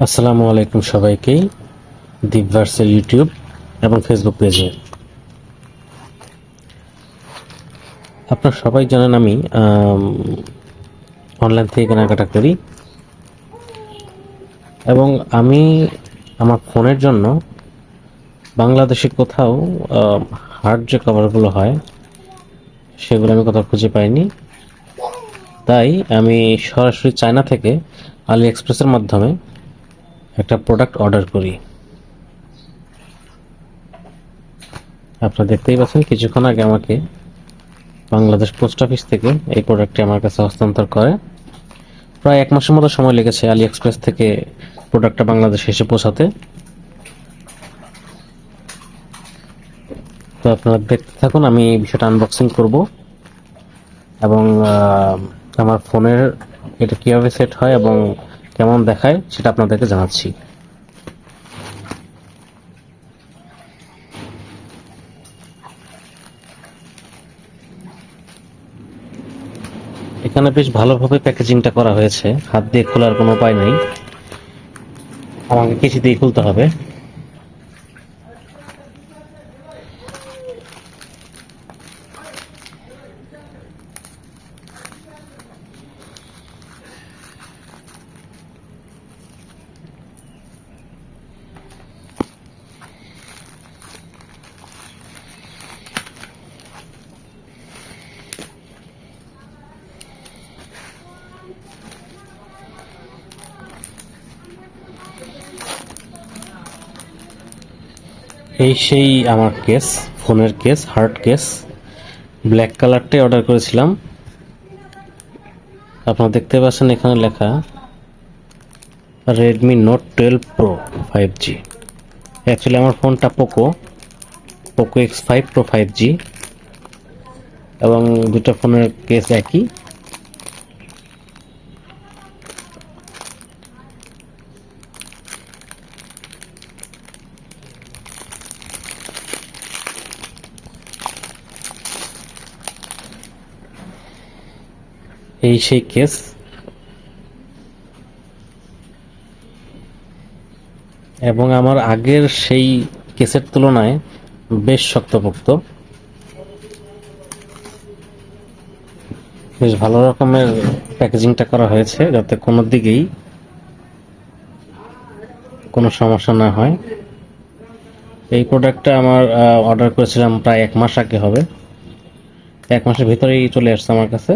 আসসালামু আলাইকুম সবাইকেই দীপভার্সের ইউটিউব এবং ফেসবুক পেজে। আপনারা সবাই জানেন আমি অনলাইন থেকে কেনাকাটা করি এবং আমি আমার ফোনের জন্য বাংলাদেশে কোথাও হার্ড যে কভারগুলো হয় সেগুলো আমি কোথাও খুঁজে পাইনি। তাই আমি সরাসরি চায়না থেকে আলি এক্সপ্রেসের মাধ্যমে একটা প্রোডাক্ট অর্ডার করি। আপনারা দেখতেই পাচ্ছেন কিছুক্ষণ আগে আমাকে বাংলাদেশ পোস্ট অফিস থেকে এই প্রোডাক্টটি আমার কাছে হস্তান্তর করে। প্রায় 1 মাসের মতো সময় লেগেছে আলি এক্সপ্রেস থেকে প্রোডাক্টটা বাংলাদেশে এসে পৌঁছাতে। তো আপনারা দেখতে থাকুন, আমি বিষয়টা আনবক্সিং করব এবং আমার ফোনের এটা কীভাবে সেট হয় এবং কেমন দেখায় সেটা আপনাদেরকে জানাচ্ছি। এখানে বেশ ভালোভাবে প্যাকেজিংটা করা হয়েছে, হাত দিয়ে খোলার কোনো উপায় নেই, আমাকে কেচি দিয়ে খুলতে হবে। এই সেই আমার কেস, ফোনের কেস, হার্ড কেস, ব্ল্যাক কালারটাই অর্ডার করেছিলাম। আপনারা দেখতে পাচ্ছেন এখানে লেখা Redmi note 12 pro 5G। Actually আমার ফোনটা পোকো X5 প্রো 5G এবং দুটো ফোনের কেস একই। এই সেই কেস, এবং আমার আগের সেই কেসের তুলনায় বেশ শক্তপোক্ত, বেশ ভালো রকমের প্যাকেজিংটা করা হয়েছে যাতে কোনো দিকেই কোনো সমস্যা না হয়। এই প্রোডাক্টটা আমার অর্ডার করেছিলাম প্রায় 1 মাস আগে হবে, 1 মাসের ভিতরেই চলে আসছে আমার কাছে।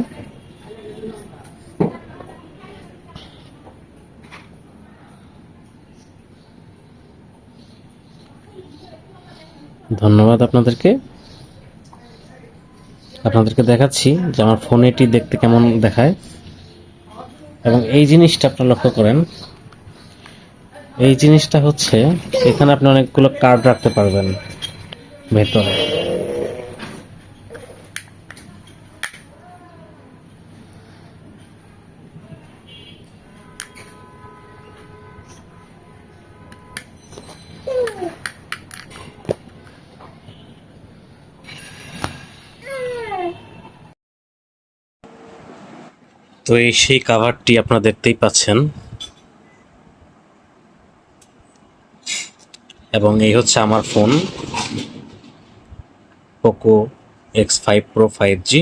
ধন্যবাদ আপনাদেরকে দেখাচ্ছি যে আমার ফোনে এটি দেখতে কেমন দেখায়। এবং এই জিনিসটা আপনারা লক্ষ্য করেন, এই জিনিসটা হচ্ছে এখানে আপনি অনেকগুলো কার্ড রাখতে পারবেন ভেতরে। তো এই সেই কাভারটি আপনারা দেখতেই পাচ্ছেন, এবং এই হচ্ছে আমার phone Poco X5 pro 5G।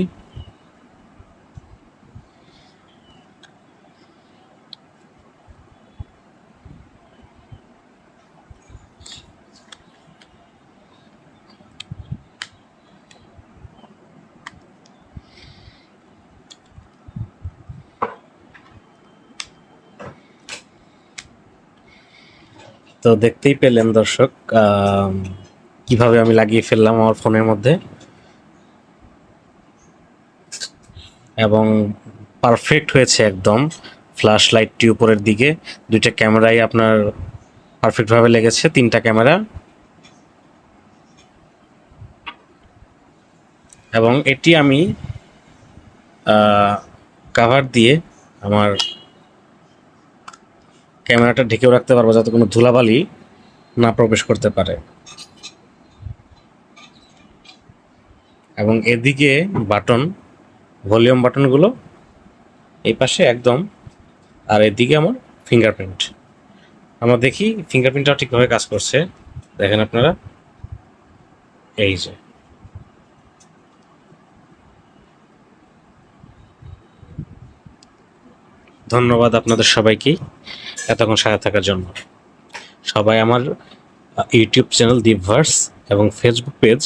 তো দেখতেই পেলেন দর্শক কিভাবে আমি লাগিয়ে ফেললাম আমার ফোনের মধ্যে, এবং পারফেক্ট হয়েছে একদম। ফ্ল্যাশ লাইটটি উপরের দিকে, দুইটা ক্যামেরাই আপনার পারফেক্টভাবে লেগেছে, 3টা ক্যামেরা। এবং এটি আমি কাভার দিয়ে আমার ক্যামেরাটা ঢেকেও রাখতে পারবো যাতে কোনো ধুলাবালি না প্রবেশ করতে পারে। এবং এদিকে বাটন, ভলিউম বাটনগুলো এই পাশে একদম, আর এদিকে আমার ফিঙ্গারপ্রিন্ট। আমরা দেখি ফিঙ্গারপ্রিন্টটাও ঠিকভাবে কাজ করছে। দেখেন আপনারা, এই যে ধন্যবাদ আপনাদের সবাইকেই এতক্ষণ সাথে থাকার জন্য। সবাই আমার ইউটিউব চ্যানেল দীপভার্স এবং ফেসবুক পেজ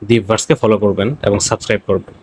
দীপভার্সকে ফলো করবেন এবং সাবস্ক্রাইব করবেন।